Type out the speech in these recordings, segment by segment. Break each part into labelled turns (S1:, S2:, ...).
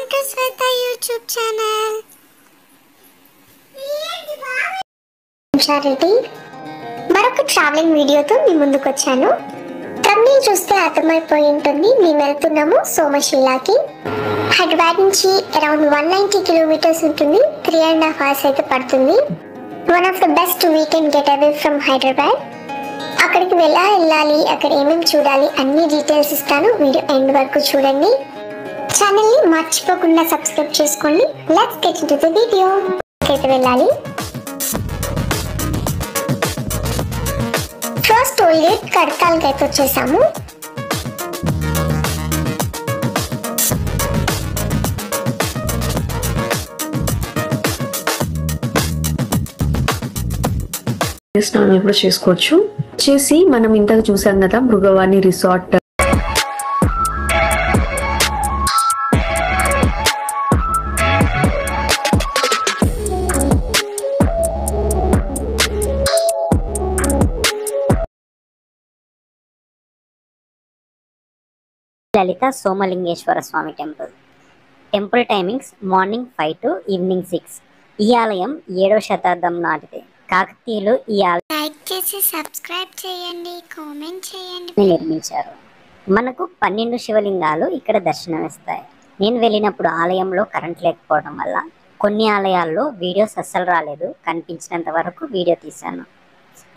S1: Welcome to Sweta YouTube channel. Charity మరొక travelling వీడియోతో మీ ముందుకు వచ్చాను. తమ్ముని చూస్తే అర్థమైపోయి ఉంటుంది మేము వెళ్తున్నాము సోమశిలాకి. హైదరాబాద్ నుంచి అరౌండ్ 190 కిలోమీటర్స్ ఉంటుంది. 3.5 hours అయితే పడుతుంది. One of the best weekend get away from Hyderabad. అక్కడికి వెళ్ళాలి, అక్కడ ఏమేమి చూడాలి అన్ని డీటెయిల్స్ ఇస్తాను. వీడియో ఎండ్ వరకు చూడండి. ఛానల్ ని మర్చిపోకుండా సబ్స్క్రైబ్ చేసుకోండి. Let's get into the video. అయితే వెళ్ళాలి. ఫస్ట్ టోల్ గేట్ కడతాల్కి అయితే వచ్చేసాము.
S2: స్నానం కూడా చేసుకోవచ్చు. చేసి మనం ఇంతకు చూసాం కదా Mrugavani resort.
S3: Lalitha Somalingeshwara Swamy temple timings morning 5 to evening 6. ఈ ఆలయం 7వ శతాబ్దం నాటిది. కాకతీయులు ఈ ఆలయం
S1: లైక్ చేసి సబ్స్క్రైబ్ చేయండి, కామెంట్ చేయండి.
S3: నిర్మించారు. మనకు 12 శివలింగాలు ఇక్కడ దర్శనమిస్తాయి. నేను వెళ్ళినప్పుడు ఆలయంలో కరెంట్ లేకపోవడం వల్ల కొన్ని ఆలయాల్లో వీడియోస్ అస్సలు రాలేదు. కనిపించినంత వరకు వీడియో తీశాను.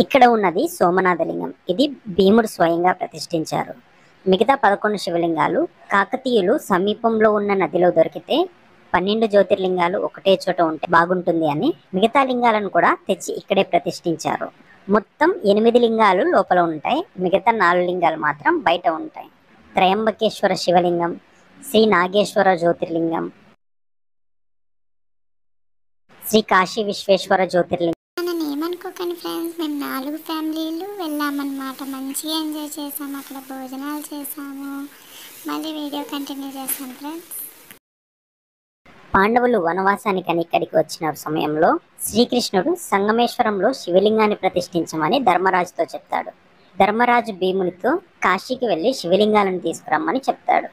S3: ఇక్కడ ఉన్నది సోమనాథలింగం. ఇది భీముడు స్వయంగా ప్రతిష్ఠించారు. మిగతా 11 శివలింగాలు కాకతీయులు సమీపంలో ఉన్న నదిలో దొరికితే 12 జ్యోతిర్లింగాలు ఒకటే చోట ఉంటే బాగుంటుంది అని మిగతా లింగాలను కూడా తెచ్చి ఇక్కడే ప్రతిష్ఠించారు. మొత్తం 8 లింగాలు లోపల ఉంటాయి. మిగతా 4 లింగాలు మాత్రం బయట ఉంటాయి. త్రయంబకేశ్వర శివలింగం, శ్రీ నాగేశ్వర జ్యోతిర్లింగం, శ్రీ కాశీ విశ్వేశ్వర జ్యోతిర్లింగం.
S1: ఏమనుకోకండి ఫ్రెండ్స్, మేము 4 ఫ్యామిలీలు వెళ్ళామన్నమాట. మంచిగా ఎంజాయ్ చేసాము, అక్కడ భోజనాలు చేసాము. మళ్ళీ వీడియో కంటిన్యూ చేస్తాం ఫ్రెండ్స్.
S3: పాండవులు వనవాసానికని ఇక్కడికి వచ్చిన సమయంలో శ్రీకృష్ణుడు సంగమేశ్వరంలో శివలింగాన్ని ప్రతిష్ఠించమని ధర్మరాజుతో చెప్తాడు. ధర్మరాజు భీమునితో కాశీకి వెళ్ళి శివలింగాలను తీసుకురమ్మని చెప్తాడు.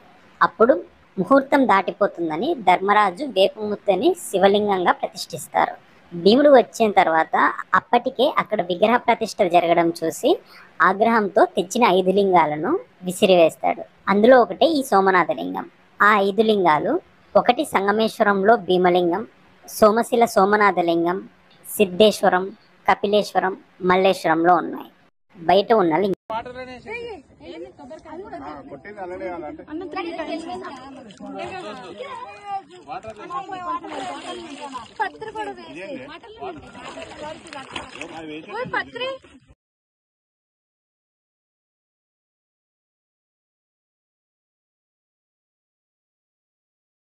S3: అప్పుడు ముహూర్తం దాటిపోతుందని ధర్మరాజు వేపముద్దని శివలింగంగా ప్రతిష్ఠిస్తారు. భీముడు వచ్చిన తర్వాత అప్పటికే అక్కడ విగ్రహ ప్రతిష్ఠ జరగడం చూసి ఆగ్రహంతో తెచ్చిన 5 లింగాలను విసిరివేస్తాడు. అందులో ఒకటే ఈ సోమనాథలింగం. ఆ 5 లింగాలు ఒకటి సంగమేశ్వరంలో భీమలింగం, సోమశిల సోమనాథలింగం, సిద్ధేశ్వరం, కపిలేశ్వరం, మల్లేశ్వరంలో ఉన్నాయి. బయట ఉన్న లింగం
S4: పత్రి